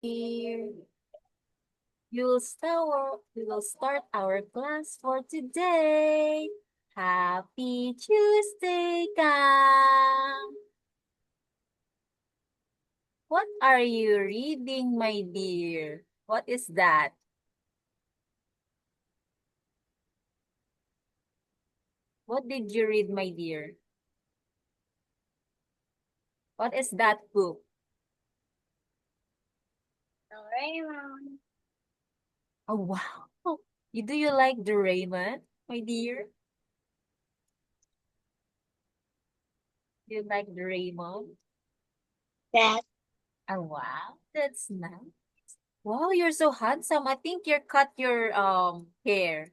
Here, we will start our class for today. Happy Tuesday, Kang! What are you reading, my dear? What is that? What did you read, my dear? What is that book? Doraemon. Oh, wow. Do you like Doraemon, my dear? Do you like Doraemon? That Oh, wow. That's nice. Wow, you're so handsome. I think you cut your hair.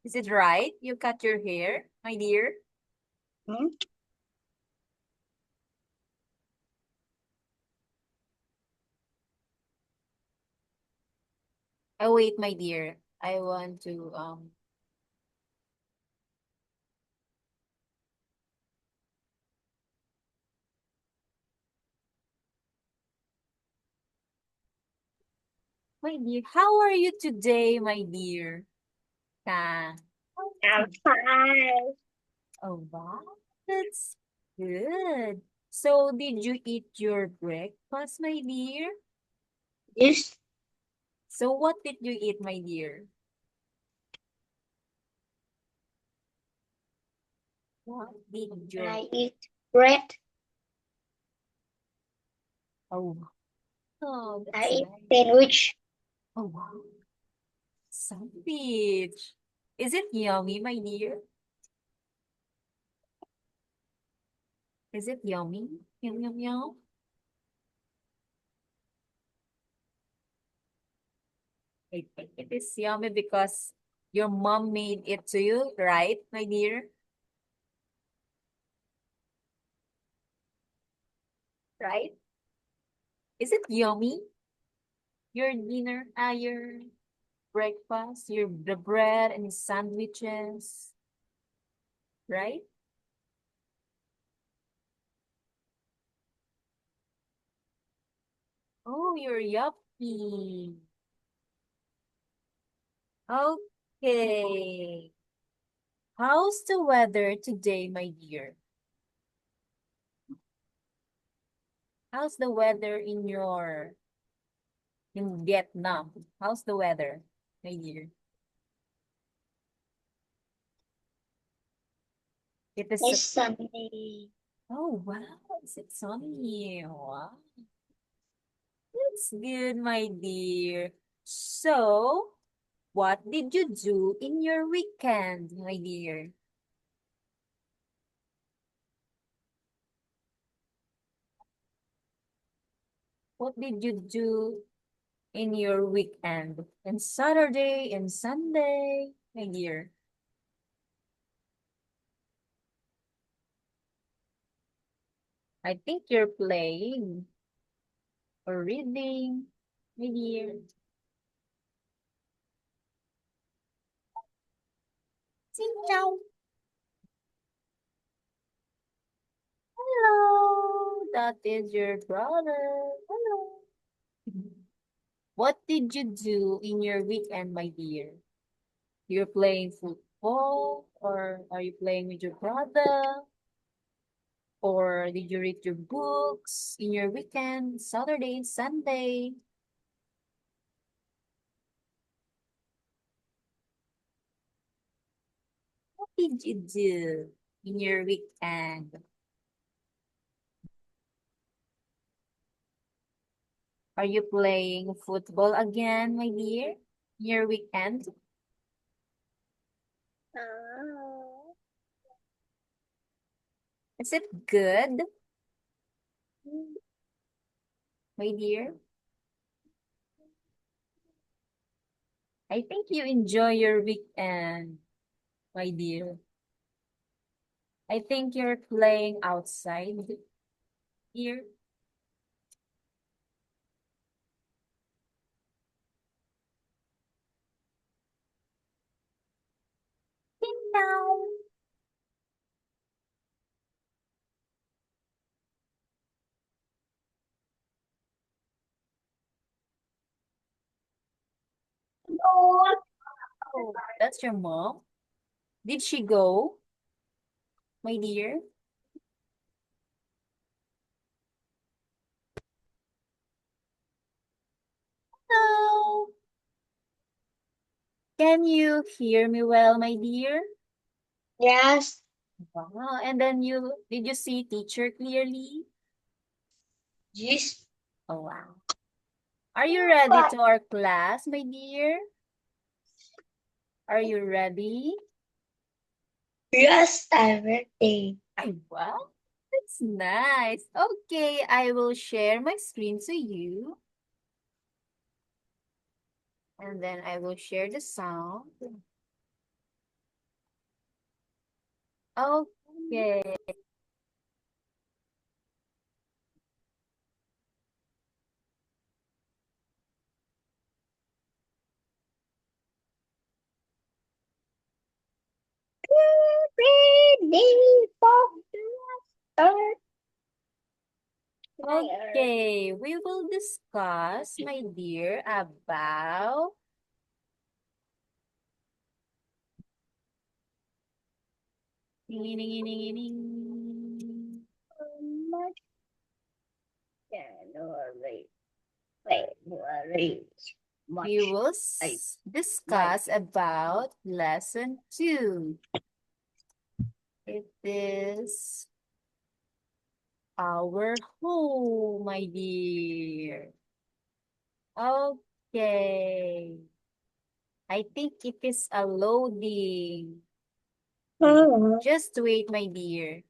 Is it right? You cut your hair, my dear? hmm? Oh, wait, my dear. I want to my dear, how are you today, my dear? Ah, I'm fine. oh, wow. That's good. So, did you eat your breakfast, my dear? This So, what did you eat, my dear? What did your... I eat bread. Oh, oh, I that's eat nice. sandwich. Oh, wow. Sandwich. Is it yummy, my dear? Is it yummy? Yum, yum, yum. I think it is yummy because your mom made it to you, right, my dear? Right? Is it yummy? Your dinner, your breakfast, the bread and sandwiches, right? Oh, you're yuppie. Okay. How's the weather today, my dear? How's the weather in Vietnam? How's the weather, my dear? It is It's Sunday. oh wow, is it sunny? Wow, that's good, my dear. So, what did you do in your weekend, my dear? What did you do in your weekend? And Saturday and Sunday, my dear. I think you're playing or reading, my dear. Xin chào. Hello, that is your brother. Hello. What did you do in your weekend, my dear? You're playing football, or are you playing with your brother? Or did you read your books in your weekend, Saturday, Sunday? What did you do in your weekend? Are you playing football again, my dear? In your weekend? Oh. Is it good, my dear? I think you enjoy your weekend, my dear. I think you're playing outside here. Now. Oh, that's your mom? Did she go, my dear? No. Can you hear me well, my dear? Yes. Wow. And then did you see teacher clearly? Yes. Oh, wow. Are you ready to our class, my dear? Are you ready? Yes, everything. Wow, that's nice. Okay, I will share my screen to you. And then I will share the sound. Okay. Okay, we will discuss, my dear, about we will discuss about lesson 2. It is our home, my dear. Okay. I think it is a loading. Just wait, my dear.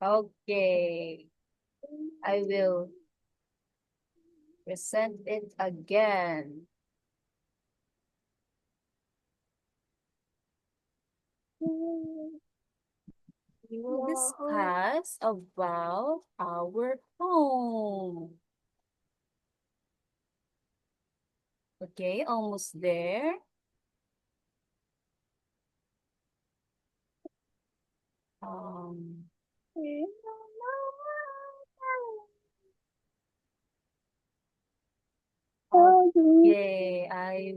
Okay. I will present it again. We will discuss about our home. Okay, almost there. Um, okay, I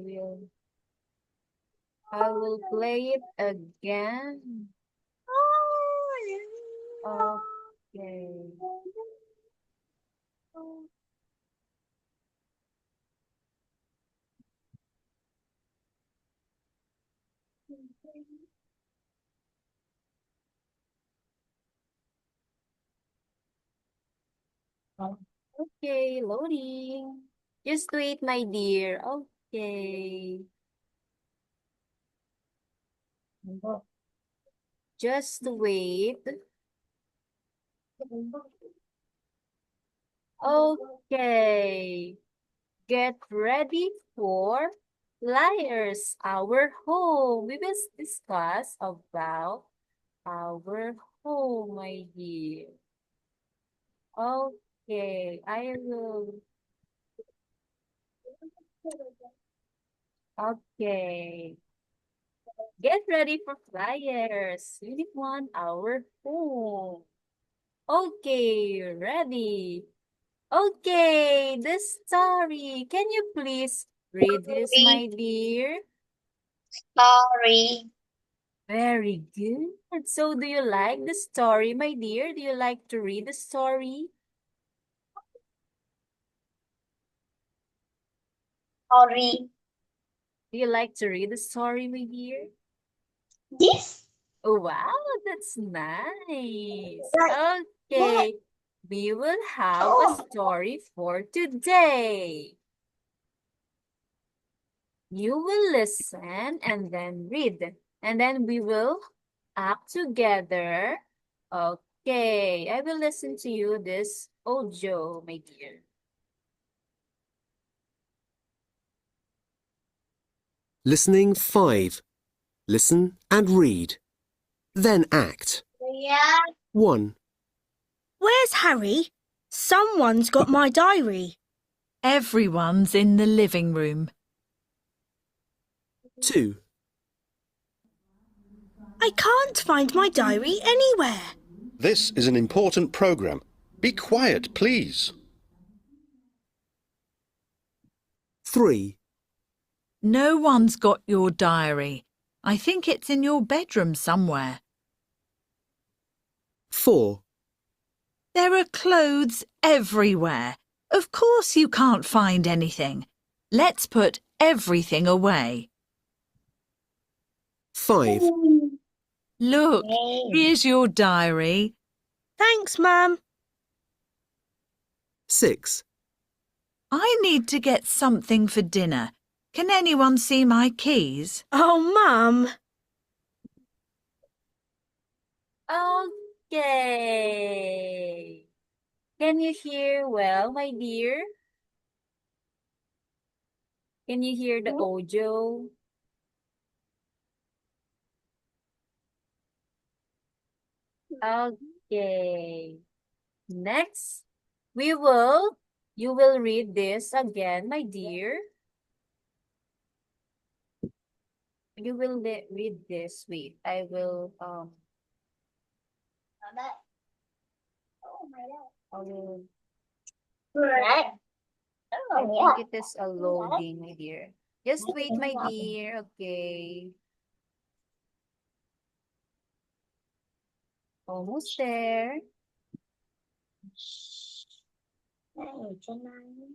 will play it again. Okay. Okay, loading. Just wait, my dear. Okay. Just wait. Okay. Get ready for Flyers, our home. We will discuss about our home, my dear. Okay, I will. Okay. Get ready for Flyers. Unit 1, our home. Okay, ready. Okay, the story. Can you please read this, my dear? Sorry. Very good. So, do you like the story, my dear? Do you like to read the story? Sorry. Do you like to read the story, my dear? This? Oh, wow, that's nice. Right. Okay, we will have a Oh. story for today. You will listen and then read, and then we will act together. Okay, I will listen to you this audio, my dear. Listening 5. Listen and read. Then act. Yeah. 1, Where's Harry? Someone's got my diary. Everyone's in the living room. 2, I can't find my diary anywhere. This is an important program. Be quiet, please. 3, No one's got your diary. I think it's in your bedroom somewhere. 4, There are clothes everywhere. Of course you can't find anything. Let's put everything away. 5, Look, Hey. here's your diary. Thanks, Mum. 6, I need to get something for dinner. Can anyone see my keys? Oh, Mum. Okay. Can you hear well, my dear? Can you hear the audio? Okay. Next, you will read this again, my dear. You will read this. Wait, I will, Oh my God. I will, Right. I Oh, think it is a loading, my dear. Just wait, my dear. Okay. Almost there. Này trên này.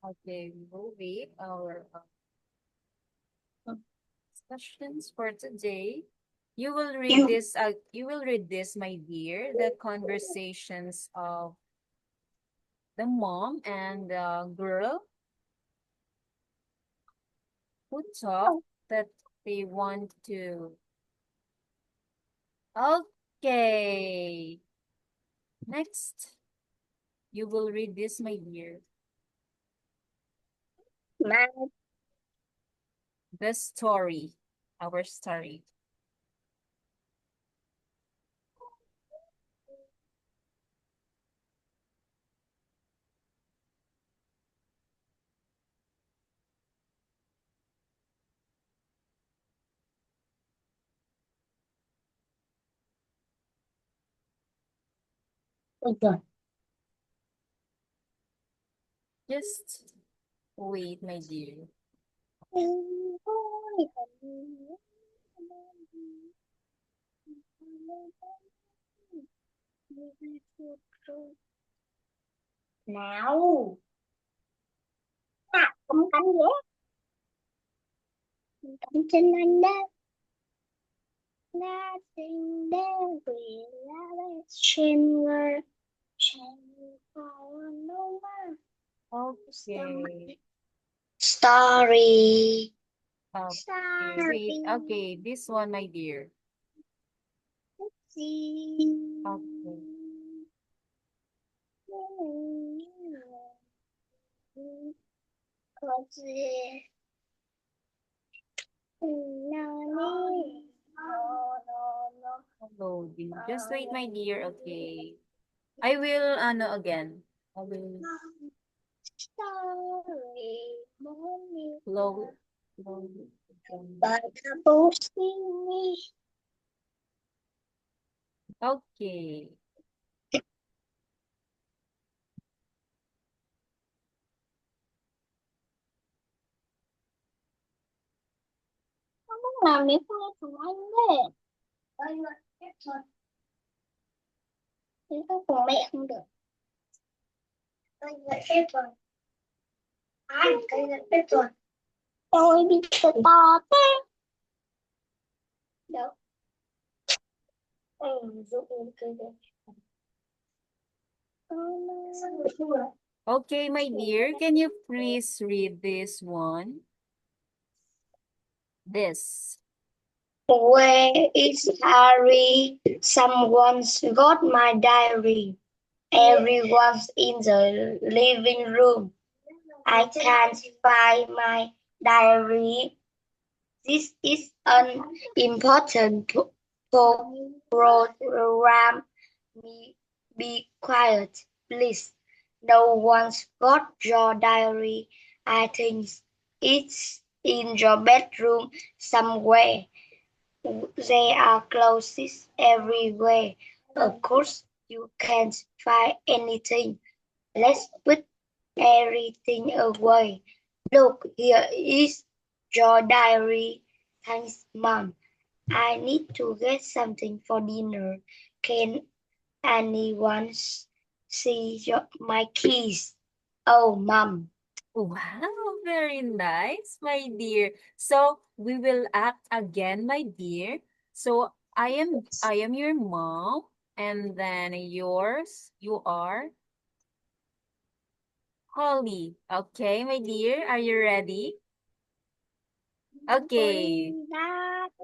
Okay, we will read our discussions for today. You will read this. You will read this, my dear. The conversations of the mom and the girl who talk that they want to. Okay. Next, you will read this, my dear. Mà The story, our story. bây giờ Just wait, my dear. nào không cánh ghét cánh trên anh đó nothing there will streamer no Okay. story Okay. Wait. Okay, this one, my dear. Okay. Có gì Loading. Just wait, my dear. Okay. I will, ano, again. I will load. Okay. làm nếu không thằng anh đấy nếu không cùng mẹ không được cây gậy phép rồi cây gậy phép rồi tôi bị to thế đâu dụng cây gậy Okay, my dear, can you please read this one? This. Where is Harry? Someone's got my diary. Everyone's in the living room. I can't find my diary. This is an important program. Be quiet, please. No one's got your diary. I think it's in your bedroom somewhere. There are clothes everywhere. Of course, you can't find anything. Let's put everything away. Look, here is your diary. Thanks, Mom. I need to get something for dinner. Can anyone see my keys? Oh, Mom. Wow, very nice, my dear. So we will act again, my dear. So I am your mom, and then you are Holly. Okay, my dear, are you ready? Okay,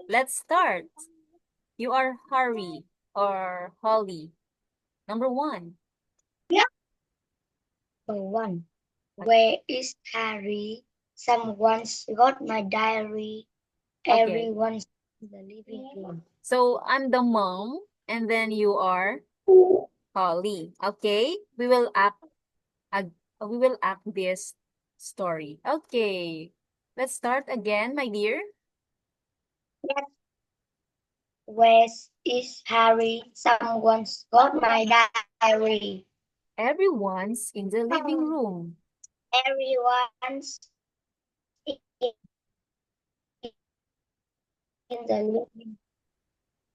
let's start. You are Harry or Holly. Number one. Number one. Where is Harry? Someone's got my diary. Okay. Everyone's in the living room. So I'm the mom, and then you are Holly. Okay, we will act this story. Okay, let's start again, my dear. Where is Harry? Someone's got my diary. Everyone's in the living room. Everyone's in the living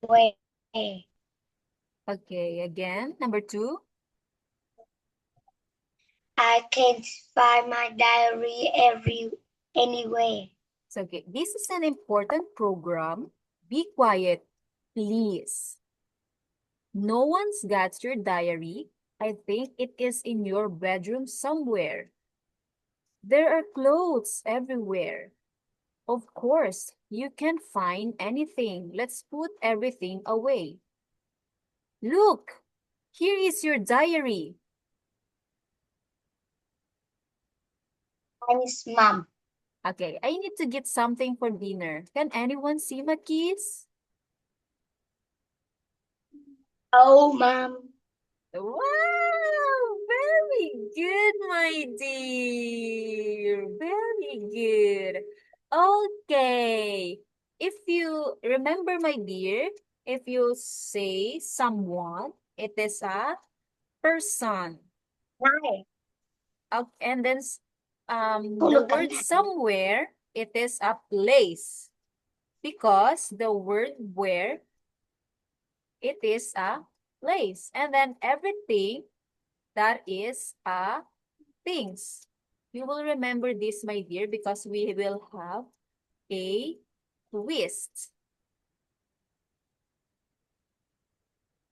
room. Okay, again, number two. I can't find my diary anywhere. So, okay, this is an important program. Be quiet, please. No one's got your diary. I think it is in your bedroom somewhere. There are clothes everywhere. Of course, you can't find anything. Let's put everything away. Look, here is your diary. Thanks, Mom. Okay, I need to get something for dinner. Can anyone see my keys? Oh, Mom. Wow, very good, my dear. Very good. Okay. If you remember, my dear, if you say someone, it is a person. Này, And then không the được cẩn word thận. somewhere, it is a place. Because the word where, it is a place. And then everything, that is a things. You will remember this, my dear, because we will have a twist.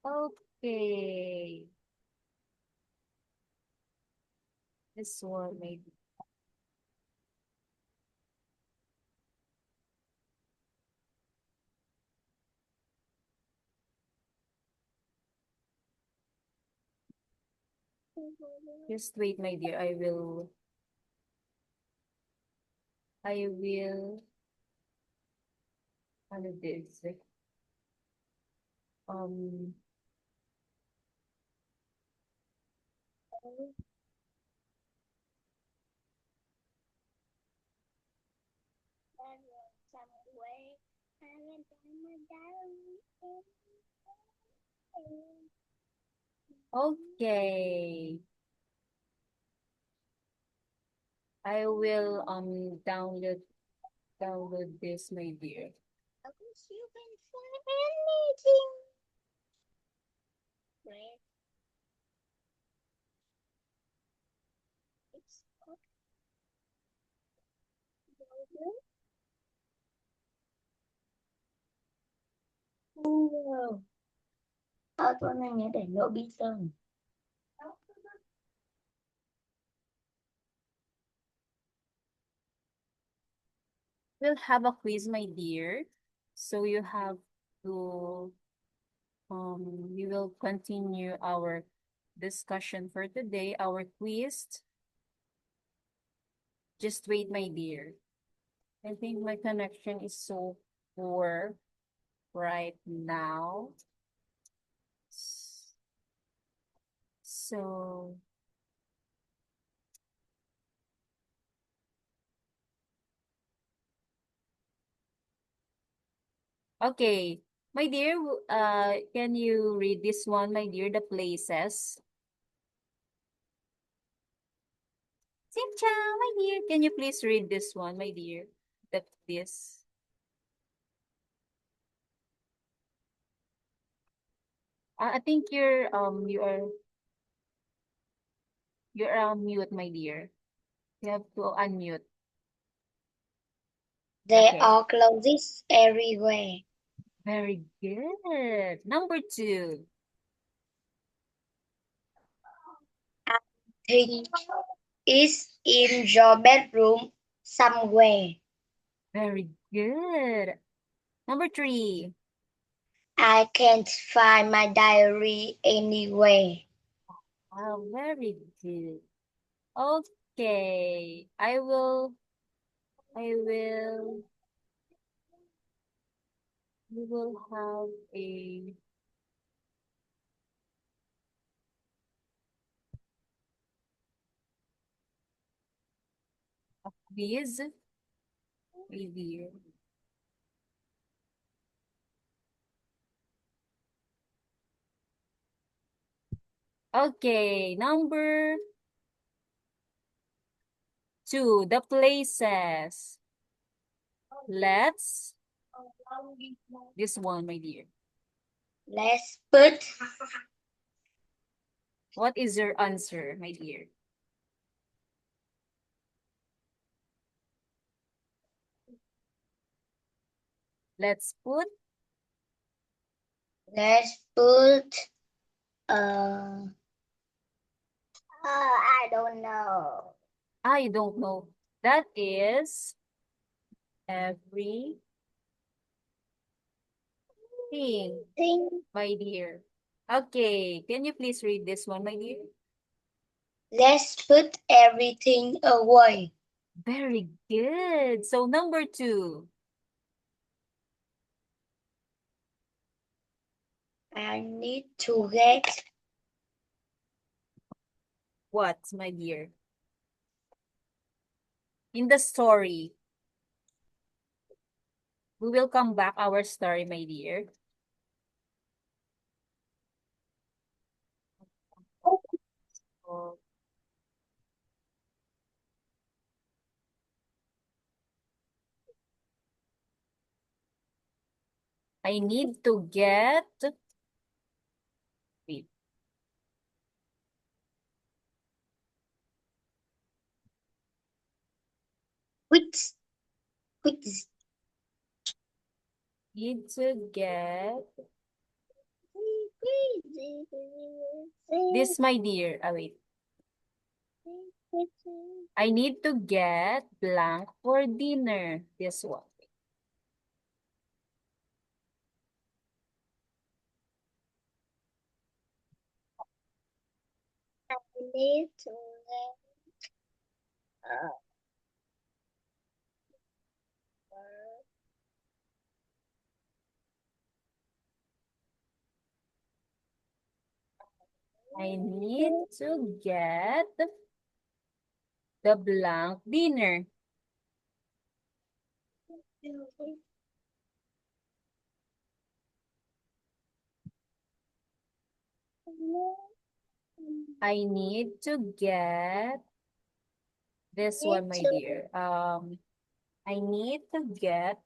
Okay. This one maybe. Just wait, my dear. I will ano this? Um okay. I will download this, my dear. You can find anything. Right. It's got wow. Tôi nên nhớ để lỗ bí sơn. We'll have a quiz, my dear. So you have to we will continue our discussion for today, our quiz. Just wait, my dear. I think my connection is so poor right now. So Okay. My dear, can you read this one, my dear, the places? Cynthia, my dear, can you please read this one, my dear? This. I think you're on mute, my dear. You have to unmute. There Okay. are clothes everywhere. Very good. Number 2. Think is in your bedroom somewhere. Very good. Number 3. I can't find my diary anywhere. Oh, very good. Okay. We will have a quiz, my dear. Okay, number 2, the places. Let's this one, my dear. Let's put What is your answer, my dear? Let's put let's put I don't know. I don't know. That is everything, Think my dear. Okay, can you please read this one, my dear? let's put everything away. Very good. So number 2. I need to get What, my dear? In the story. We will come back our story, my dear. Oh, I need to get wait. quit Need to get this, my dear. Ah, wait. I need to get blank for dinner. This one. I need to get I need to get the blank dinner. I need to get this one, my dear. I need to get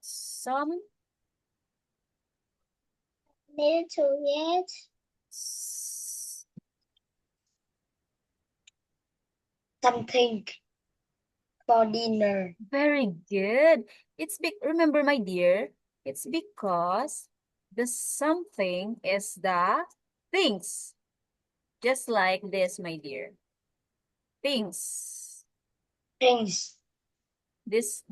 need to get something for dinner. very good. Remember, my dear, it's because the something is the things. Just like this, my dear. Things. Things. These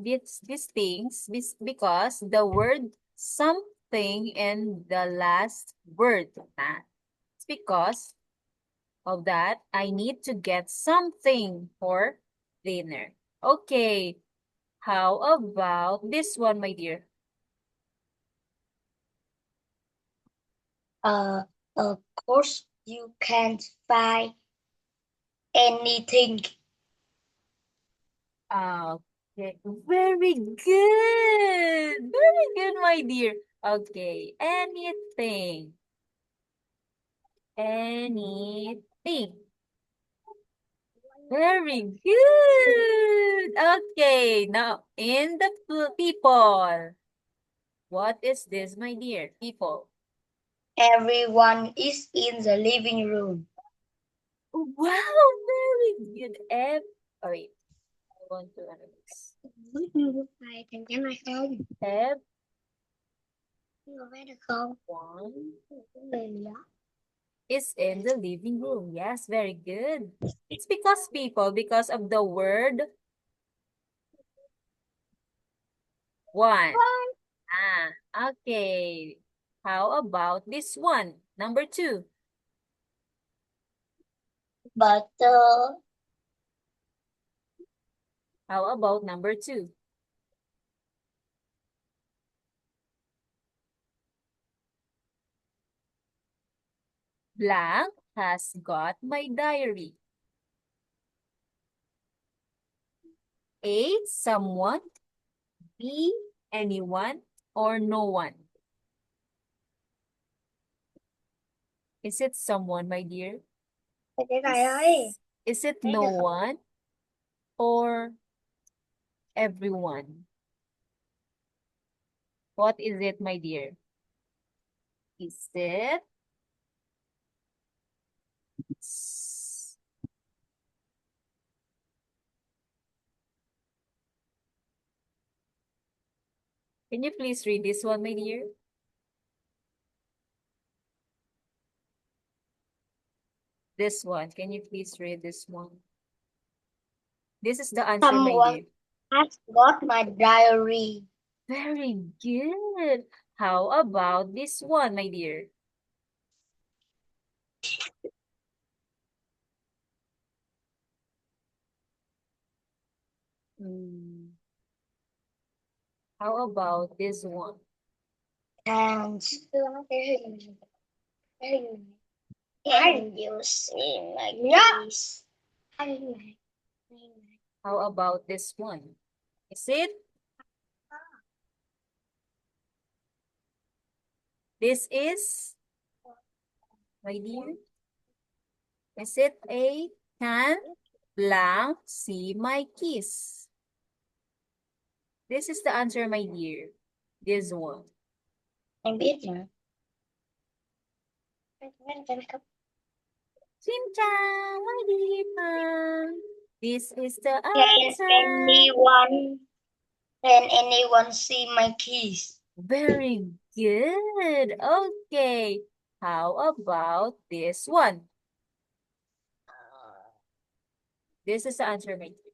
things, because the word something in the last word. It's because of that, I need to get something for dinner. Okay, how about this one, my dear? Of course you can't find anything. Okay, very good. Very good, my dear. Okay, anything. Anything. Very good. Okay, now in the people. What is this, my dear? People. Everyone is in the living room. Wow, very good. Oh, wait. I want to ano this. Phải thành cái này không? Everyone Có vẽ được không? Cái gì đó. is in the living room. Yes, very good. It's because people, because of the word one. Ah, okay. How about this one? Number 2. Butter. How about number 2? Blank has got my diary. A, someone. B, anyone or no one. Is it someone, my dear? Cái này ơi. Is it Thấy no được không? one or everyone? What is it, my dear? Is it Can you please read this one, my dear? This one. Can you please read this one? This is the answer, my Someone dear. has got my diary. Very good. How about this one, my dear? How about this one? And can you see my keys? How about this one? Is it? This is, my dear? Is it a can blank see my keys? This is the answer, my dear. This one. Em biết mà. Chin-chan, my dear. This is the Can answer. anyone see my keys? Very good. Okay. How about this one? This is the answer, my dear.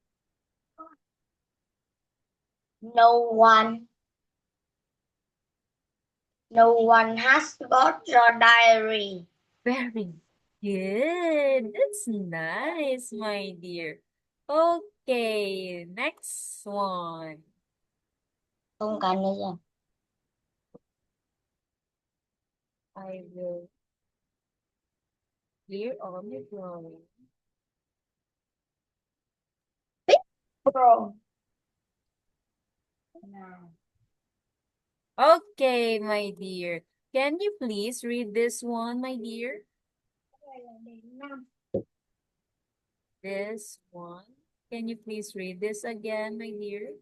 No one. No one has got your diary. Very good. That's nice, my dear. Okay, next one. Không cần nữa rồi. I will clear all the drawing. Pro. Okay, my dear. Can you please read this one, my dear? This one. Can you please read this again, my dear?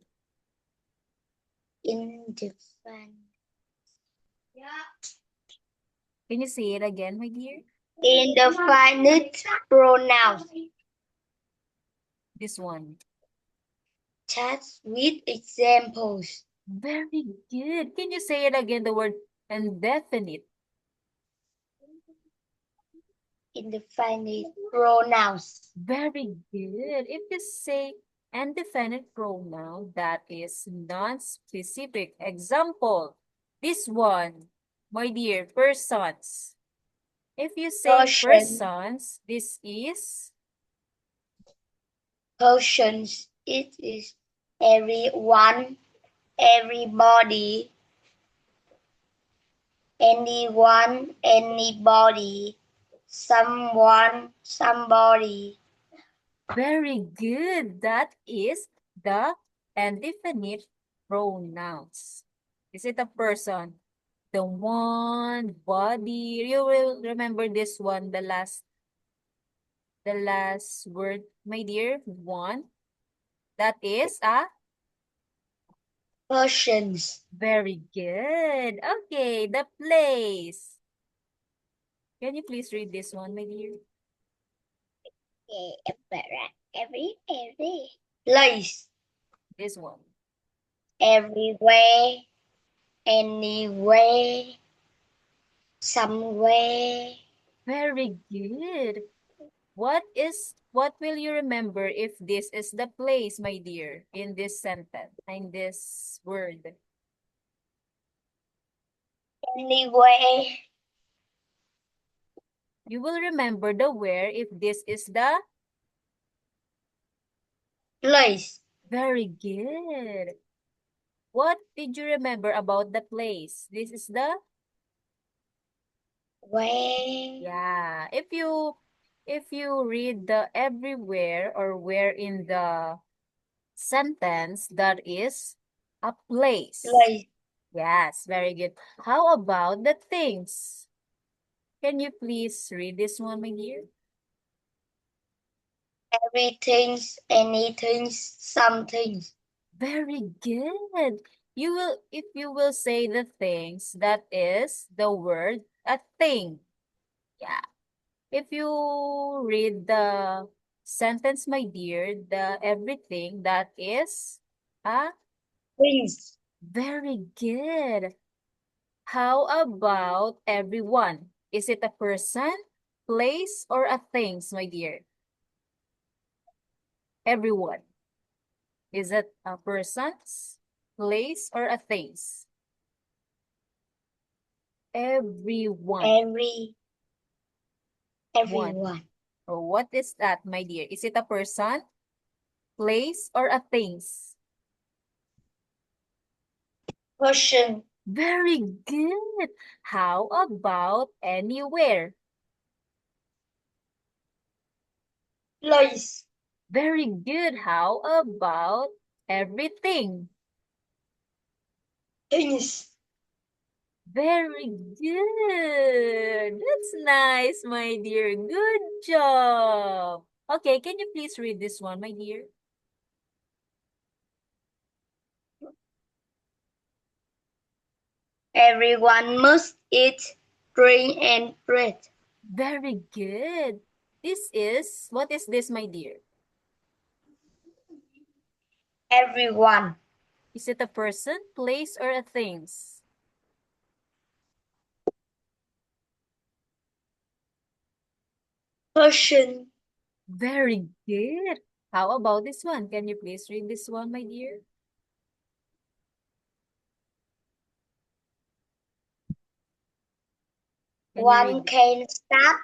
Indefinite. Can you say it again, my dear? Indefinite pronouns. This one. Chat with examples. Very good. Can you say it again, the word indefinite? Indefinite pronouns. Very good. If you say indefinite pronoun, that is non-specific. Example, this one, my dear, persons. If you say Person. persons, this is Persons. It is everyone, everybody, anyone, anybody, someone, somebody. very good. That is the indefinite pronouns. Is it a person? The one, body. You will remember this one, the last word, my dear. One. That is a Persons. very good. Okay, the place. Can you please read this one, my dear? Every place. This one. Everywhere. Anywhere. Somewhere. Very good. What will you remember if this is the place, my dear, in this sentence, in this word? Anywhere. You will remember the where if this is the Place. very good. What did you remember about the place? This is the Where. yeah. If you read the everywhere or where in the sentence, that is a place. Place. Yes, very good. How about the things? Can you please read this one, my dear? Everything. Anything. Something. Very good. If you will say the things, that is the word a thing. Yeah. If you read the sentence, my dear, the everything, that is a Things. very good. How about everyone? Is it a person, place, or a things, my dear? Everyone. Is it a person's, place, or a things? Everyone. Everyone. Oh, what is that, my dear? Is it a person, place, or a things? Person. Very good. How about anywhere? Place. Very good. How about everything? Things. Very good. That's nice, my dear. Good job. Okay, can you please read this one, my dear? Everyone must eat, drink, and breathe. Very good. What is this, my dear? Everyone. Is it a person, place, or a things? Person. Very good. How about this one? Can you please read this one, my dear? Can you One read? can start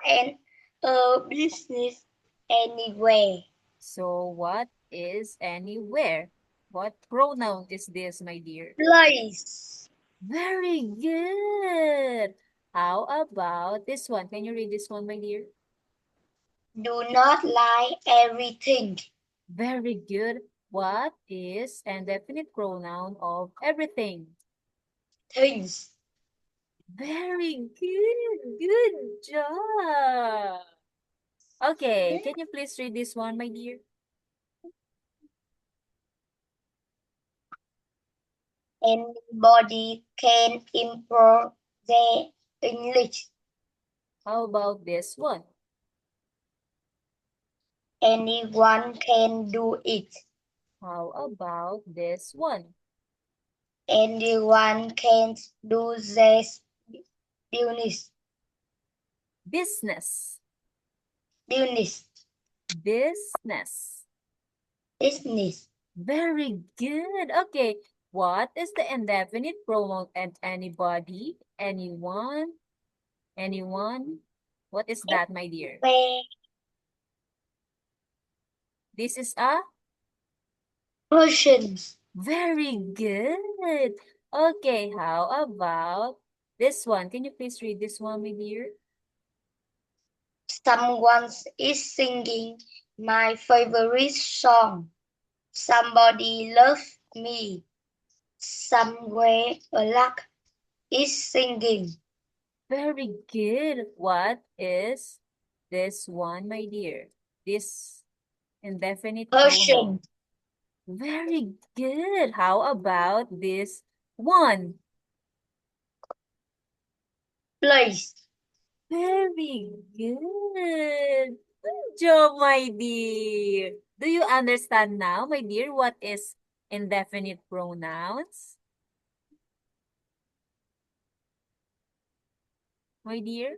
a business anywhere. So what is anywhere? What pronoun is this, my dear? Place. Very good. How about this one? Can you read this one, my dear? Do not lie everything. Very good. What is indefinite pronoun of everything? Things. Very good. Good job. Okay, can you please read this one, my dear? Anybody can improve their English. How about this one? Anyone can do it. How about this one? Anyone can do this business. Business. Business. Business. Business. Very good. Okay. What is the indefinite pronoun and anybody? Anyone? Anyone? What is that, my dear? Where This is a persons. very good. Okay, how about this one? Can you please read this one, my dear? Someone is singing my favorite song. Somebody loves me. Somewhere a luck. is singing. Very good. What is this one, my dear? This indefinite pronoun. Ocean. Very good. How about this one? Place. Very good. Good job, my dear. Do you understand now, my dear, what is indefinite pronouns? My dear?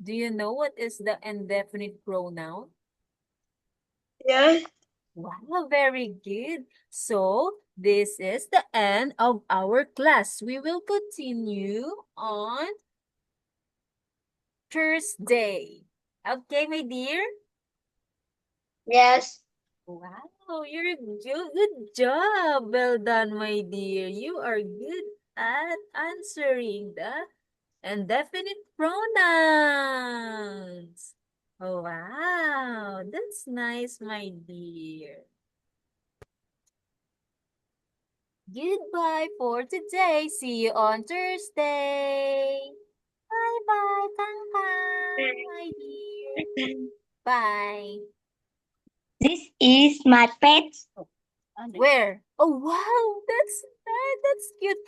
Do you know what is the indefinite pronoun? Yes. Wow, very good. So, this is the end of our class. We will continue on Thursday. Okay, my dear? Yes. Wow, you're good job. Well done, my dear. You are good at answering the indefinite pronouns. Oh, wow, that's nice, my dear. Goodbye for today. See you on Thursday. Bye-bye, Kang, my dear. Bye. This is my pet. Where? Oh, wow, that's nice. That's cute.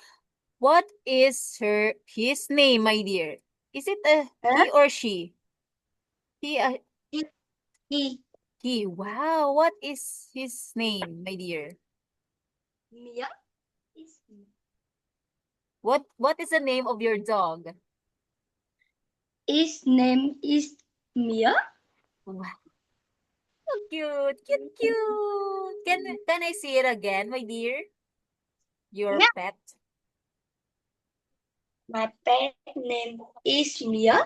What is his name, my dear? Is it a he or she? He, He. he. Wow, what is his name, my dear? Mia. What is the name of your dog? His name is Mia. Wow, so cute, cute. Can I see it again, my dear? Your Yeah. pet. My pet name is Mia.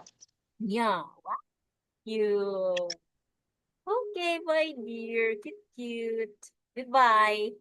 Yeah. Wow, cute. Okay, my dear, cute. Goodbye.